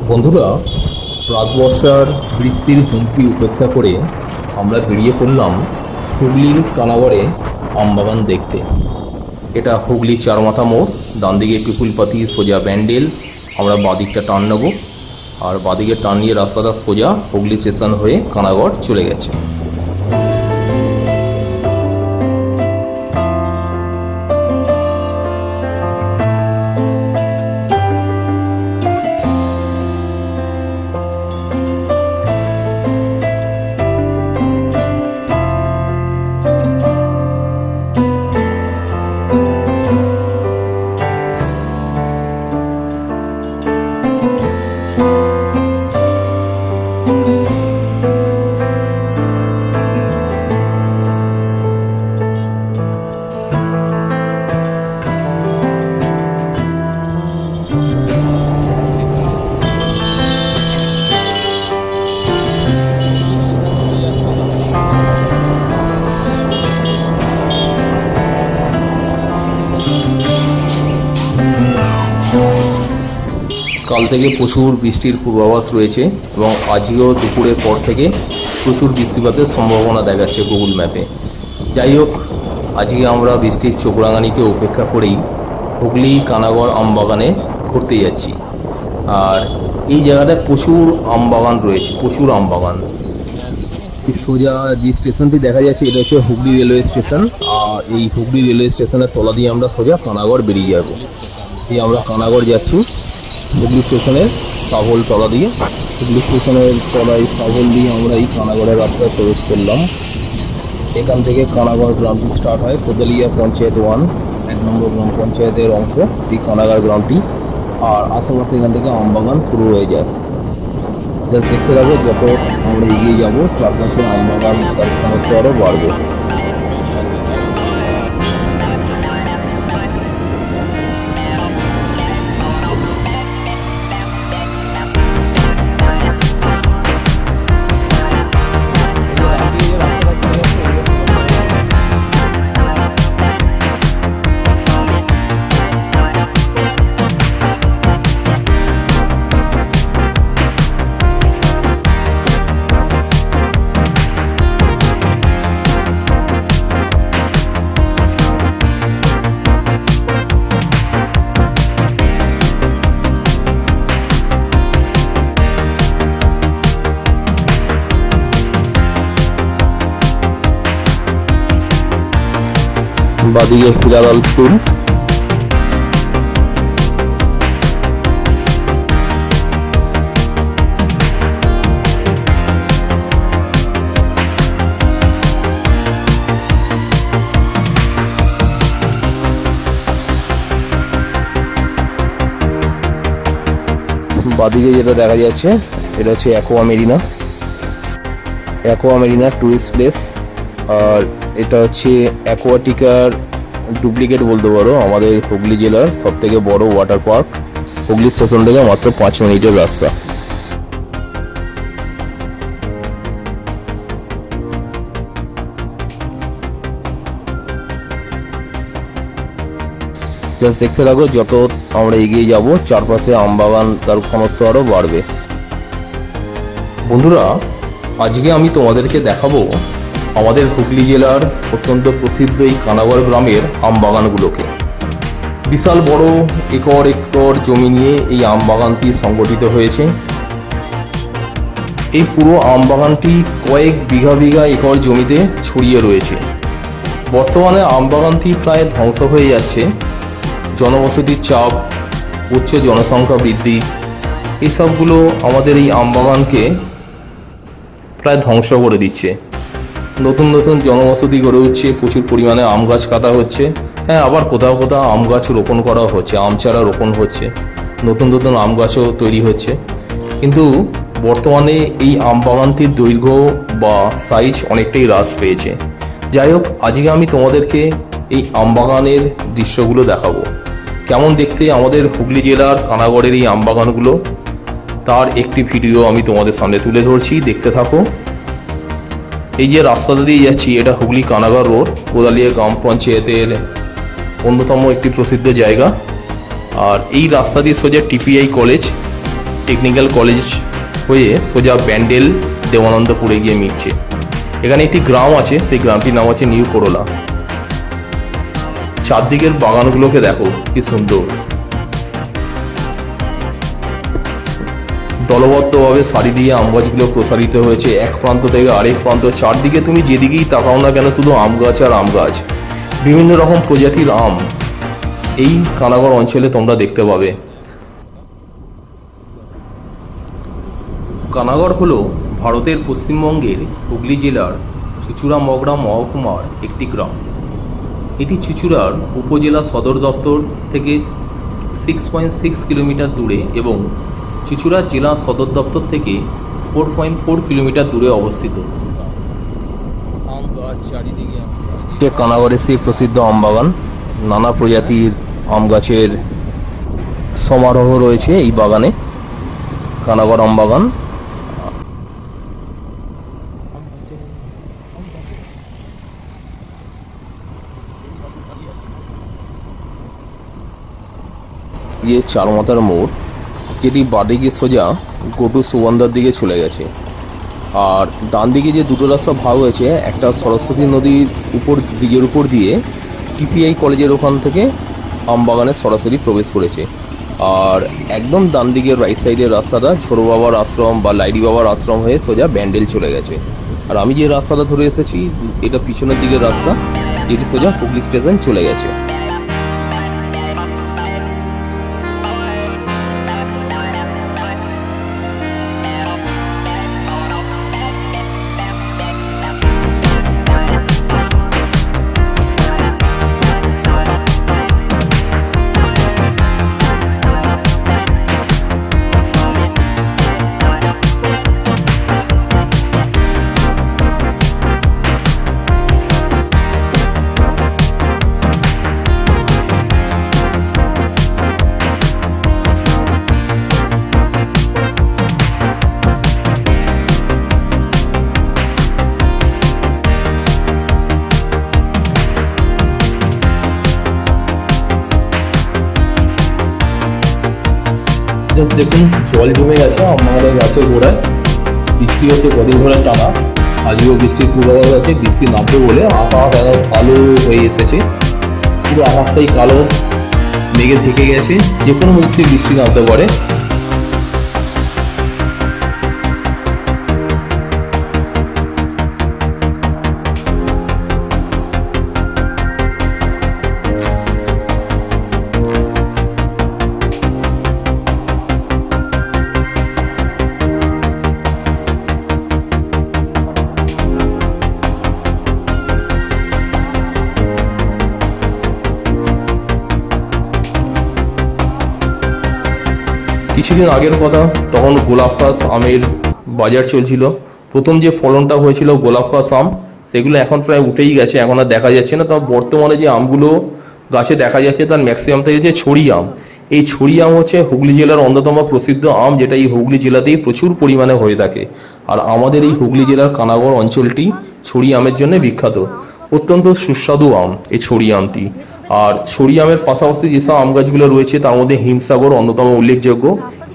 বন্ধুরা, প্রাকবর্ষার বৃষ্টির হুমকি উপেক্ষা করে আমরা বেরিয়ে পড়লাম হুগলির কানাগড়ে আমবাগান দেখতে। এটা হুগলি চারমাথা মোড়, ডান দিকে পিপুলপাতি, সোজা ব্যান্ডেল। আমরা বাঁদিকটা টার্ন নেব, আর বাঁদিকে টার্ন নিয়ে রাস্তাটা সোজা হুগলি স্টেশন হয়ে কানাগড় চলে গেছে। কাল থেকে প্রচুর বৃষ্টির পূর্বাভাস রয়েছে এবং আজকেও দুপুরের পর থেকে প্রচুর বৃষ্টিপাতের সম্ভাবনা দেখাচ্ছে গুগল ম্যাপে। যাই হোক, আজকে আমরা বৃষ্টির চোখরাঙানিকে উপেক্ষা করেই হুগলি কানাগড় আমবাগানে ঘুরতে যাচ্ছি। আর এই জায়গাটায় প্রচুর আমবাগান রয়েছে, প্রচুর আমবাগান। সোজা যে স্টেশনটি দেখা যাচ্ছে এটা হচ্ছে হুগলি রেলওয়ে স্টেশন। আর এই হুগলি রেলওয়ে স্টেশনের তলা দিয়ে আমরা সোজা কানাগড় বেরিয়ে যাব। এই আমরা কানাগড় যাচ্ছি হুগলি স্টেশনের সাবহোল তলা দিয়ে। হুগলি স্টেশনের তলায় সাবহোল দিয়ে আমরা এই কানাগড়ের রাস্তায় প্রবেশ করলাম। এখান থেকে কানাগড় গ্রামটি স্টার্ট হয়। কোদালিয়া পঞ্চায়েত 1, 1 নম্বর গ্রাম পঞ্চায়েতের অংশ এই কানাগড় গ্রামটি। আর আশেপাশে এখান থেকে আমবাগান শুরু হয়ে যায়। জাস্ট দেখতে থাকবো, যত আমরা এগিয়ে যাবো চারপাশে আমবাগান তার ঘনত্ব আরও বাড়বে। বাদিকে ফিলারাল স্কুল। বাদিকে যেটা দেখা যাচ্ছে এটা হচ্ছে অ্যাকোয়া মেরিনা টুরিস্ট প্লেস। আর এটা হচ্ছে অ্যাকোয়াটিকার ডুপ্লিকেট বলতে পারো। আমাদের হুগলি জেলার সবথেকে বড় ওয়াটার পার্ক। হুগলি স্টেশন থেকে মাত্র 5 মিনিটের রাস্তা। জাস্ট দেখতে থাকো, যত আমরা এগিয়ে যাব চারপাশে আমবাগান তার ঘনত্ব আরও বাড়বে। বন্ধুরা, আজকে আমি তোমাদেরকে দেখাবো আমাদের হুগলি জেলার অত্যন্ত প্রসিদ্ধ এই কানাগড় গ্রামের আমবাগানগুলোকে। বিশাল বড় একর একর জমি নিয়ে এই আমবাগানটি সংগঠিত হয়েছে। এই পুরো আমবাগানটি কয়েক বিঘা একর জমিতে ছড়িয়ে রয়েছে। বর্তমানে আমবাগানটি প্রায় ধ্বংস হয়ে যাচ্ছে। জনবসতির চাপ, উচ্চ জনসংখ্যা বৃদ্ধি, এসবগুলো আমাদের এই আমবাগানকে প্রায় ধ্বংস করে দিচ্ছে। নতুন নতুন জনবসতি গড়ে উঠছে, প্রচুর পরিমাণে আম গাছ কাটা হচ্ছে। হ্যাঁ, আবার কোথাও কোথাও আম গাছ রোপণ করা হচ্ছে, আম চারা রোপণ হচ্ছে, নতুন নতুন আম গাছও তৈরি হচ্ছে। কিন্তু বর্তমানে এই আম বাগানটির দৈর্ঘ্য বা সাইজ অনেকটাই হ্রাস পেয়েছে। যাই হোক, আজকে আমি তোমাদেরকে এই আম বাগানের দৃশ্যগুলো দেখাবো। কেমন দেখতে আমাদের হুগলি জেলার কানাগড়ের এই আম বাগানগুলো, তার একটি ভিডিও আমি তোমাদের সামনে তুলে ধরছি, দেখতে থাকো। এই যে রাস্তাটা দিয়ে যাচ্ছি এটা হুগলি কানাগড় রোড, কোদালিয়া গ্রাম পঞ্চায়েতের অন্যতম একটি প্রসিদ্ধ জায়গা। আর এই রাস্তা দিয়ে সোজা টিপিআই কলেজ, টেকনিক্যাল কলেজ হয়ে সোজা ব্যান্ডেল দেওয়ানন্দপুরে গিয়ে মিটছে। এখানে একটি গ্রাম আছে, সেই গ্রামটির নাম হচ্ছে নিউ করোলা। চারদিকের বাগানগুলোকে দেখো কি সুন্দর, দলবদ্ধভাবে সারি দিয়ে আম গাছগুলো প্রসারিত হয়েছে এক প্রান্ত থেকে আরেক প্রান্ত। চারদিকে তুমি যেদিকেই তাকাও না কেন শুধু আম গাছ আর আম গাছ। বিভিন্ন রকম প্রজাতির আম এই কানাগড় অঞ্চলে তোমরা দেখতে পাবে। কানাগড় হলো ভারতের পশ্চিমবঙ্গের হুগলি জেলার চুঁচুড়া মগরা মহকুমার একটি গ্রাম। এটি চুঁচুড়ার উপজেলা সদর দপ্তর থেকে 6.6 কিলোমিটার দূরে এবং চুঁচুড়া জেলা সদর দপ্তর থেকে 4.4 কিলোমিটার দূরে অবস্থিত। কানাগড়ের সেই প্রসিদ্ধ আম বাগান, নানা প্রজাতির আম গাছের সমারোহ রয়েছে এই বাগানে, কানাগড় আম বাগান। যে চারমাথার মোড়, যেটি বাঁদিকে সোজা গোটু সুবন্ধার দিকে চলে গেছে, আর ডান দিকে যে দুটো রাস্তা ভাগ হয়েছে, একটা সরস্বতী নদীর দিকের উপর দিয়ে টিপিআই কলেজের ওখান থেকে আমবাগানে সরাসরি প্রবেশ করেছে, আর একদম ডান দিকের রাইট সাইডের রাস্তাটা ছোট বাবার আশ্রম বা লাইডি বাবার আশ্রম হয়ে সোজা ব্যান্ডেল চলে গেছে। আর আমি যে রাস্তাটা ধরে এসেছি এটা পিছনের দিকের রাস্তা, যেটি সোজা হুগলি স্টেশন চলে গেছে। জাস্ট দেখুন, জল জমে গেছে আমাদের গাছের গোড়ায়। বৃষ্টি হচ্ছে কদিন ধরে টানা, আজকেও বৃষ্টির পূর্বাভাস আছে, বৃষ্টি নামবে বলে। আকাশ কালো হয়ে এসেছে, পুরো আকাশটাই কালো মেঘে থেকে গেছে, যে কোনো মুহূর্তে বৃষ্টি নামতে পারে। কিছুদিন আগের কথা, তখন গোলাপখাস আমের বাজার চলছিল। প্রথম যে ফলনটা হয়েছিল গোলাপখাস আম, সেগুলো এখন প্রায় উঠেই গেছে, এখন আর দেখা যাচ্ছে না। তবে বর্তমানে যে আমগুলো গাছে দেখা যাচ্ছে তার ম্যাক্সিমামটা হচ্ছে ছড়ি আম। এই ছড়ি আম হচ্ছে হুগলি জেলার অন্যতম প্রসিদ্ধ আম, যেটা এই হুগলি জেলাতেই প্রচুর পরিমাণে হয়ে থাকে। আর আমাদের এই হুগলি জেলার কানাগড় অঞ্চলটি ছড়ি আমের জন্য বিখ্যাত। অত্যন্ত সুস্বাদু আম এই ছড়ি আমটি। আর ছড়ি আমের পাশাপাশি যেসব আম গাছগুলো রয়েছে তার মধ্যে হিমসাগর অন্যতম উল্লেখযোগ্য,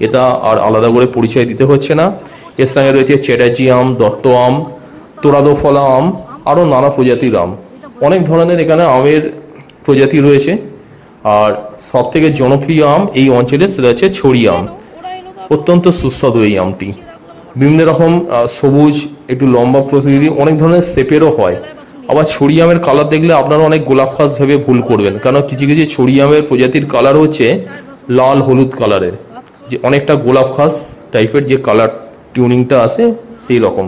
এটা আর আলাদা করে পরিচয় দিতে হচ্ছে না। এর সঙ্গে রয়েছে চ্যাটার্জি আম, দত্ত আম, তোরাদোফলা আম, আরও নানা প্রজাতির আম। অনেক ধরনের এখানে আমের প্রজাতি রয়েছে। আর সব থেকে জনপ্রিয় আম এই অঞ্চলে সেটা হচ্ছে ছড়ি আম। অত্যন্ত সুস্বাদু এই আমটি, বিভিন্ন রকম সবুজ, একটু লম্বা প্রকৃতি, অনেক ধরনের শেপেরও হয়। আবার ছড়ি আমের কালার দেখলে আপনারা অনেক গোলাপ খাস ভেবে ভুল করবেন, কারণ কিছু কিছু ছড়ি আমের প্রজাতির কালার হচ্ছে লাল হলুদ কালারের, যে অনেকটা গোলাপ খাস টাইপের যে কালার টিউনিংটা আসে সেই রকম।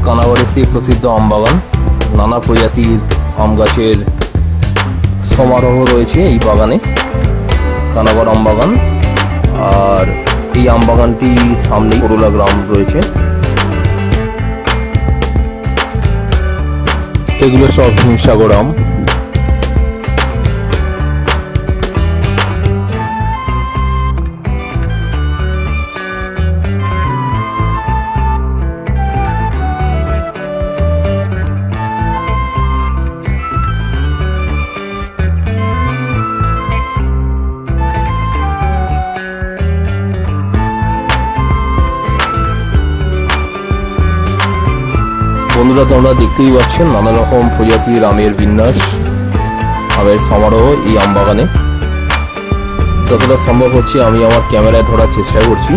কানাগড়ের সেই প্রসিদ্ধ আমবাগান, নানা প্রজাতির আম গাছের সমারোহ রয়েছে এই বাগানে, কানাগড় আমবাগান। আর এই আমবাগানটি সামনেই করোলা গ্রাম রয়েছে। এগুলো সব হিমসাগর আম। বন্ধুরা, তোমরা দেখতেই পাচ্ছেন নানা রকম প্রজাতির আমের বিন্যাস, আমের সমারোহ এই আম বাগানে। যতটা সম্ভব হচ্ছে আমি আমার ক্যামেরায় ধরার চেষ্টা করছি।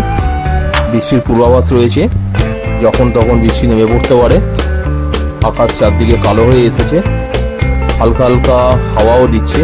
বৃষ্টির পূর্বাভাস রয়েছে, যখন তখন বৃষ্টি নেমে পড়তে পারে। আকাশ চারদিকে কালো হয়ে এসেছে, হালকা হালকা হাওয়াও দিচ্ছে।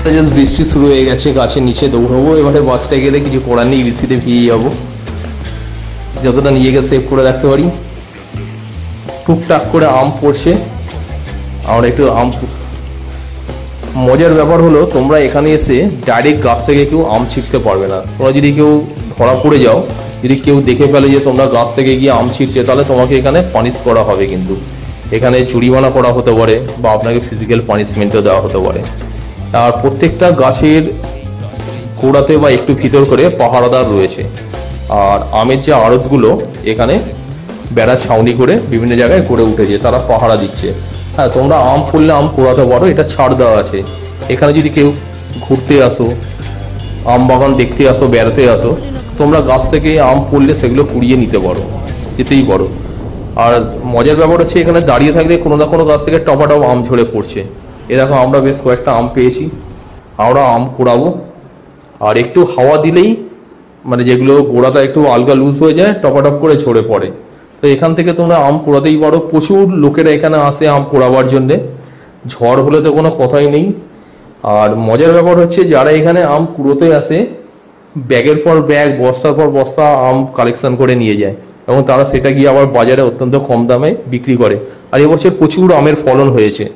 জাস্ট বৃষ্টি শুরু হয়ে গেছে, গাছের নিচে দৌড়বো এবারে, বাসটা গেলে কিছু করার নেই, বৃষ্টিতে ভিজে যাবো। যতটা নিজেকে সেভ করে রাখতে পারি। টুকটাক করে আম পড়ছে, আমরা একটু আম। মজার ব্যাপার হলো তোমরা এখানে এসে ডাইরেক্ট গাছ থেকে কেউ আম ছিঁড়তে পারবে না। তোমরা যদি কেউ ধরা পড়ে যাও, যদি কেউ দেখে ফেলে যে তোমরা গাছ থেকে গিয়ে আম ছিঁড়ছে, তাহলে তোমাকে এখানে পানিশ করা হবে। কিন্তু এখানে জরিমানা করা হতে পারে বা আপনাকে ফিজিক্যাল পানিশমেন্টও দেওয়া হতে পারে। আর প্রত্যেকটা গাছের গোড়াতে বা একটু ভিতর করে পাহারাদার রয়েছে। আর আমের যে আড়তগুলো এখানে বেড়া ছাউনি করে বিভিন্ন জায়গায় গড়ে উঠেছে, তারা পাহারা দিচ্ছে। হ্যাঁ, তোমরা আম ফুললে আম কুড়াতে পারো, এটা ছাড় দেওয়া আছে। এখানে যদি কেউ ঘুরতে আসো, আম বাগান দেখতে আসো, বেড়াতে আসো, তোমরা গাছ থেকে আম পড়লে সেগুলো কুড়িয়ে নিতে পারো, যেতেই পারো। আর মজার ব্যাপার হচ্ছে এখানে দাঁড়িয়ে থাকলে কোনো না কোনো গাছ থেকে টপাটপ আম ঝরে পড়ছে। এরকম আমরা বেশ কয়েকটা আম পেয়েছি, আমরা আম কুড়াবো। আর একটু হাওয়া দিলেই মানে যেগুলো গোড়াটা একটু আলগা লুজ হয়ে যায়, টপাটপ করে ঝরে পড়ে। তো এখান থেকে তোমরা আম কুড়াতেই পারো। প্রচুর লোকেরা এখানে আসে আম কুড়াবার জন্যে, ঝড় হলে তো কোনো কথাই নেই। আর মজার ব্যাপার হচ্ছে যারা এখানে আম কুড়োতে আসে, ব্যাগের পর ব্যাগ, বস্তার পর বস্তা আম কালেকশন করে নিয়ে যায়, এবং তারা সেটা গিয়ে আবার বাজারে অত্যন্ত কম দামে বিক্রি করে। আর এবছর প্রচুর আমের ফলন হয়েছে।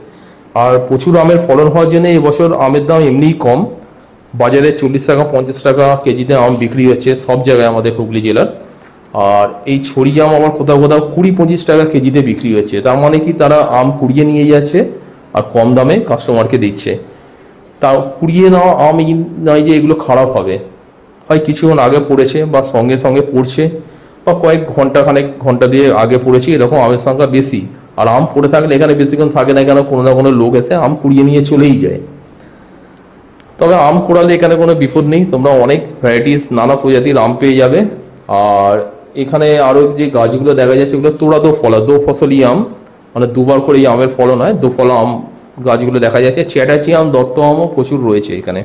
আর প্রচুর আমের ফলন হওয়ার জন্য এবছর আমের দাম এমনিই কম। বাজারে 40 টাকা 50 টাকা কেজিতে আম বিক্রি হচ্ছে সব জায়গায় আমাদের হুগলি জেলার। আর এই ছড়ি আম আবার কোথাও কোথাও 20-25 টাকা কেজিতে বিক্রি হচ্ছে। তার মানে কি, তারা আম কুড়িয়ে নিয়ে যাচ্ছে আর কম দামে কাস্টমারকে দিচ্ছে। তা কুড়িয়ে নেওয়া আম নয় যে এগুলো খারাপ হবে, হয় কিছুক্ষণ আগে পড়েছে বা সঙ্গে সঙ্গে পড়ছে, বা কয়েক ঘন্টা দিয়ে আগে পড়েছে, এরকম আমের সংখ্যা বেশি। আর আম পড়ে থাকলে এখানে বেশিক্ষণ থাকে না, কেন কোনো না কোনো লোক এসে আম কুড়িয়ে নিয়ে চলেই যায়। তবে আম কুড়ালে এখানে কোনো বিপদ নেই, তোমরা অনেক ভ্যারাইটিস নানা প্রজাতির আম পেয়ে যাবে। আর এখানে আরো যে গাছগুলো দেখা যাচ্ছে এগুলো তোড়া দো ফসলি আম, মানে দুবার করে এই আমের ফলন হয়। দোফলা আম গাছগুলো দেখা যাচ্ছে। চ্যাটাচি আম, দত্ত আমও প্রচুর রয়েছে এখানে।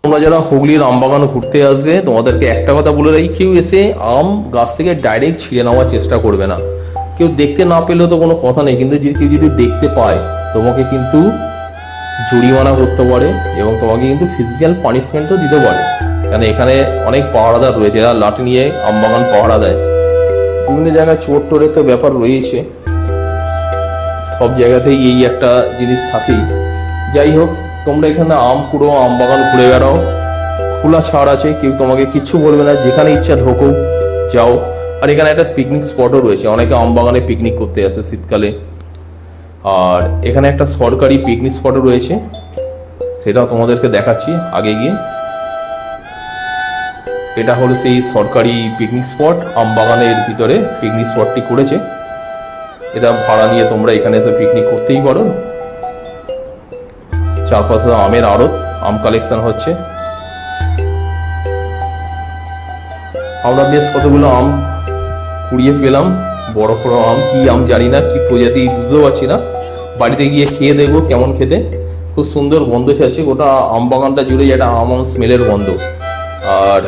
তোমরা যারা হুগলির আম বাগান ঘুরতে আসবে, তোমাদেরকে একটা কথা বলে রাখি, কেউ এসে আম গাছ থেকে ডাইরেক্ট ছিঁড়ে নেওয়ার চেষ্টা করবে না। কেউ দেখতে না পেলেও তো কোনো কথা নেই, কিন্তু কেউ যদি দেখতে পায় তোমাকে কিন্তু জরিমানা করতে পারে, এবং তোমাকে কিন্তু ফিজিক্যাল পানিশমেন্টও দিতে পারে। কারণ এখানে অনেক পাহারাদার রয়েছে, যারা লাঠি নিয়ে আম বাগান পাহারা দেয়। বিভিন্ন জায়গায় চোর টোরের তো ব্যাপার রয়েছে, সব জায়গাতেই এই একটা জিনিস থাকেই। যাই হোক, তোমরা এখানে আম কুড়ো, আম বাগান ঘুরে বেড়াও, খোলা ছাড় আছে, কেউ তোমাকে কিচ্ছু বলবে না, যেখানে ইচ্ছা ঢোকো, যাও। আর এখানে একটা পিকনিক স্পটও রয়েছে, অনেকে আম বাগানে পিকনিক করতে আসে শীতকালে। আর এখানে একটা সরকারি পিকনিক স্পটও রয়েছে, সেটা তোমাদেরকে দেখাচ্ছি আগে গিয়ে। এটা হলো সেই সরকারি পিকনিক স্পট, আম বাগানের ভিতরে পিকনিক স্পটটি করেছে। এটা ভাড়া নিয়ে তোমরা এখানে এসে পিকনিক করতেই পারো। চারপাশে আমের আড়ত, আম কালেকশন হচ্ছে। আমরা বেশ কতগুলো আম কুড়িয়ে পেলাম, বড় বড় আম, কি আম জানি না, কি প্রজাতি বুঝতেও পারছি না। বাড়িতে গিয়ে খেয়ে দেখবো কেমন খেতে। খুব সুন্দর গন্ধ আছে, গোটা আম বাগানটা জুড়ে একটা আম স্মেলের গন্ধ। আর